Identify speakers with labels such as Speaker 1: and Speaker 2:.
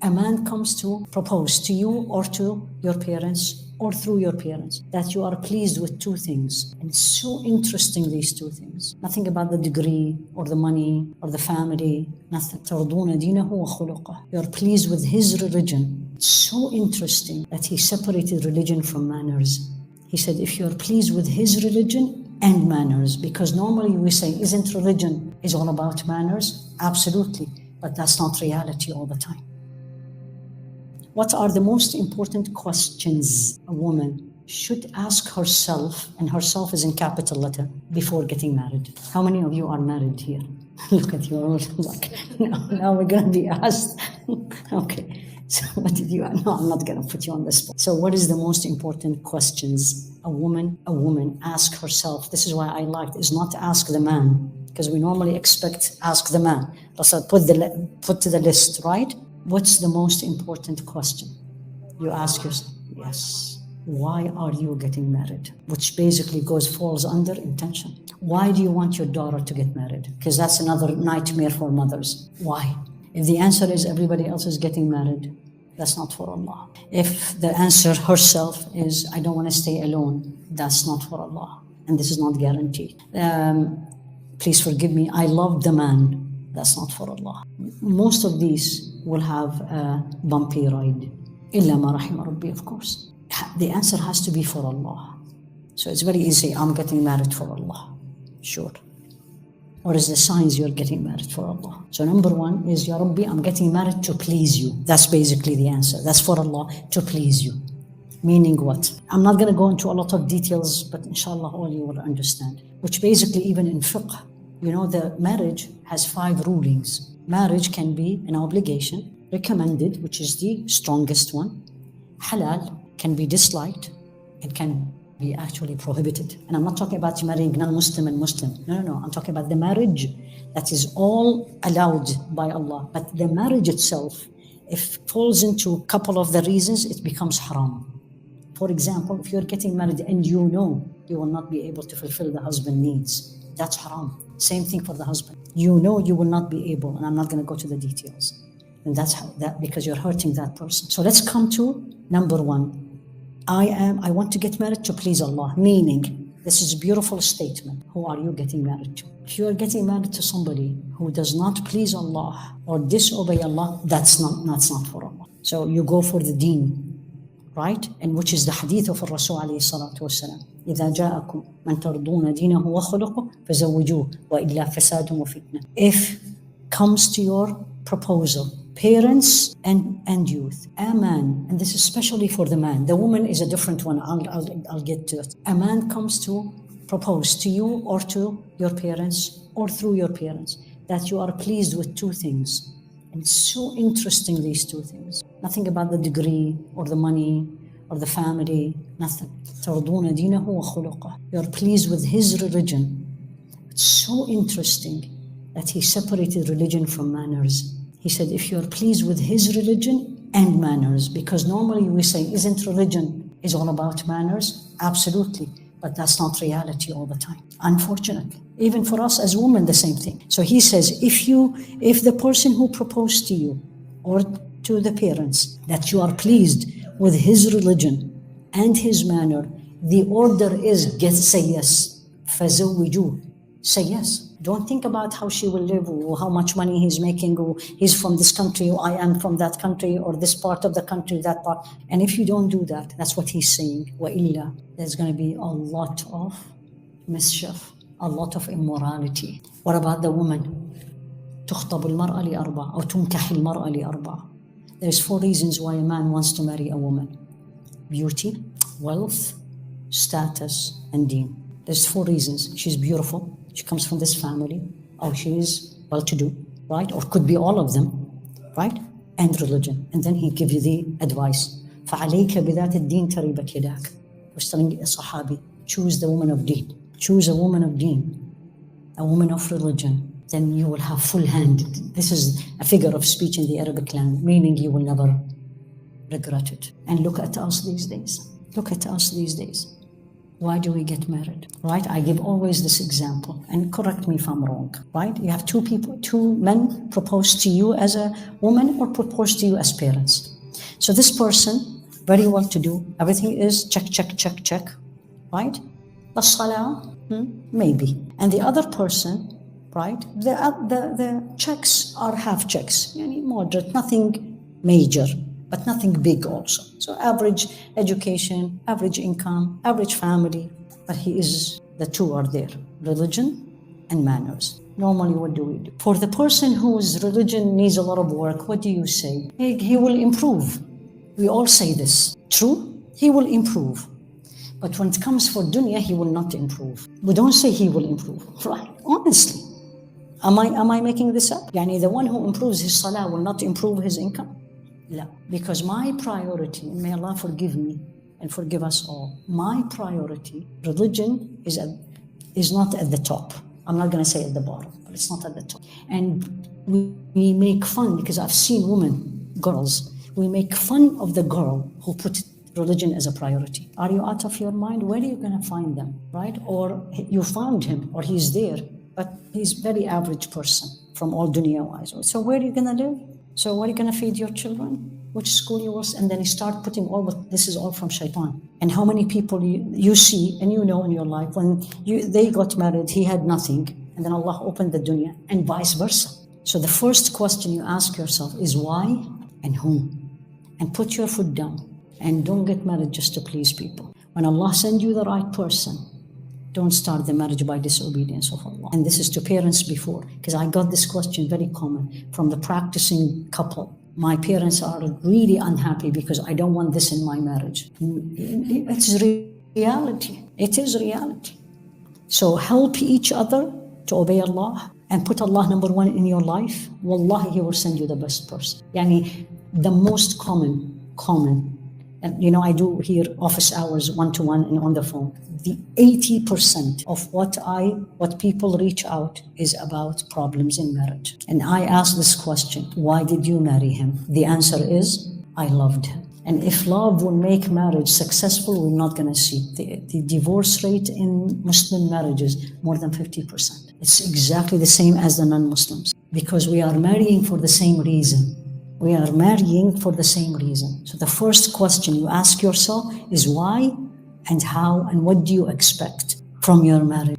Speaker 1: A man comes to propose to you or to your parents or through your parents that you are pleased with two things. And it's so interesting, these two things. Nothing about the degree or the money or the family. Nothing. ترضون دينه وخلقه. You're pleased with his religion. It's so interesting that he separated religion from manners. He said, if you're pleased with his religion and manners, because normally we say, isn't religion is all about manners? Absolutely, but that's not reality all the time. What are the most important questions a woman should ask herself, and herself is in capital letter, before getting married? How many of you are married here? Look at you all like, now we're going to be asked. Okay, so what did you, no, I'm not going to put you on the spot. So what is the most important questions a woman ask herself? This is why I liked, is not to ask the man, because we normally expect ask the man. Rasul put to the list, right? What's the most important question? You ask yourself, yes, why are you getting married? Which basically falls under intention. Why do you want your daughter to get married? Because that's another nightmare for mothers. Why? If the answer is everybody else is getting married, that's not for Allah. If the answer herself is, I don't want to stay alone, that's not for Allah. And this is not guaranteed. Please forgive me, I love the man. That's not for Allah. Most of these will have a bumpy ride. Illa ma rahima Rabbi, of course. The answer has to be for Allah. So it's very easy, I'm getting married for Allah. Sure. Or is the signs you're getting married for Allah? So number one is, Ya Rabbi, I'm getting married to please you. That's basically the answer. That's for Allah, to please you. Meaning what? I'm not going to go into a lot of details, but inshallah all you will understand. Which basically even in fiqh, you know, the marriage has 5 rulings. Marriage can be an obligation, recommended, which is the strongest one. Halal can be disliked. It can be actually prohibited. And I'm not talking about marrying non-Muslim and Muslim. No. I'm talking about the marriage that is all allowed by Allah. But the marriage itself, if it falls into a couple of the reasons, it becomes haram. For example, if you're getting married and you know you will not be able to fulfill the husband's needs, that's haram. Same thing for the husband. You know you will not be able, and I'm not going to go to the details. And that's how that, because you're hurting that person. So let's come to number one. I want to get married to please Allah. Meaning, this is a beautiful statement. Who are you getting married to? If you are getting married to somebody who does not please Allah or disobey Allah, that's not for Allah. So you go for the deen, right? And which is the hadith of Rasul alayhi salatu wasalam. إذا جاءكم من ترضون دينه وخلقه فزوجوه وإلا فساد وفتنة. If comes to your proposal, parents and youth, a man, and this is especially for the man. The woman is a different one. I'll get to it. A man comes to propose to you or to your parents or through your parents that you are pleased with two things. And it's so interesting, these two things. Nothing about the degree or the money or the family, nothing. ترضون دينه وخلقه. You're pleased with his religion. It's so interesting that he separated religion from manners. He said, if you're pleased with his religion and manners, because normally we say, isn't religion is all about manners? Absolutely, but that's not reality all the time, unfortunately. Even for us as women, the same thing. So he says, if the person who proposed to you or to the parents that you are pleased with his religion and his manner, the order is say yes. فَزَوِّجُوهُ. Say yes. Don't think about how she will live or how much money he's making or he's from this country or I am from that country or this part of the country, that part. And if you don't do that, that's what he's saying. وَإِلَّا, there's going to be a lot of mischief, a lot of immorality. What about the woman? تخطب المرأة لأربع أو تنكح المرأة لأربع. There's 4 reasons why a man wants to marry a woman. Beauty, wealth, status, and deen. There's 4 reasons. She's beautiful. She comes from this family. Or she is well-to-do, right? Or could be all of them, right? And religion. And then he gives you the advice. فَعَلَيْكَ بِذَاتِ الدِّينِ تَرِبَتْ يَدَاكَ. He's telling a Sahabi, choose the woman of deen. Choose a woman of deen. A woman of religion. Then you will have full hand. This is a figure of speech in the Arabic language, meaning you will never regret it. And look at us these days. Look at us these days. Why do we get married, right? I give always this example, and correct me if I'm wrong, right? You have two men propose to you as a woman or propose to you as parents. So this person, very well to do, everything is check, check, check, check, right? The salah, maybe. And the other person, right? The checks are half checks, moderate, nothing major, but nothing big also. So average education, average income, average family, but the two are there, religion and manners. Normally, what do we do? For the person whose religion needs a lot of work, what do you say? He will improve. We all say this. True? He will improve. But when it comes for dunya, he will not improve. We don't say he will improve, right? Honestly. Am I making this up? The one who improves his salah will not improve his income? No, because my priority, and may Allah forgive me and forgive us all, my priority, religion is not at the top. I'm not going to say at the bottom, but it's not at the top. And we make fun, because I've seen women, girls, we make fun of the girl who put religion as a priority. Are you out of your mind? Where are you going to find them, right? Or you found him, or he's there, but he's very average person from all dunya-wise. So where are you going to live? So what are you going to feed your children? Which school you was? And then you start putting this is all from shaitan. And how many people you see and in your life, when they got married, he had nothing, and then Allah opened the dunya, and vice versa. So the first question you ask yourself is why and whom? And put your foot down. And don't get married just to please people. When Allah sends you the right person, don't start the marriage by disobedience of Allah. And this is to parents before, because I got this question very common from the practicing couple. My parents are really unhappy because I don't want this in my marriage. It's reality. It is reality. So help each other to obey Allah and put Allah number one in your life. Wallahi, He will send you the best person. The most common. And I do here office hours, one-to-one and on the phone. The 80% of what people reach out is about problems in marriage. And I ask this question, why did you marry him? The answer is, I loved him. And if love will make marriage successful, we're not going to see. The divorce rate in Muslim marriages, more than 50%. It's exactly the same as the non-Muslims, because we are marrying for the same reason. We are marrying for the same reason. So the first question you ask yourself is why and how and what do you expect from your marriage?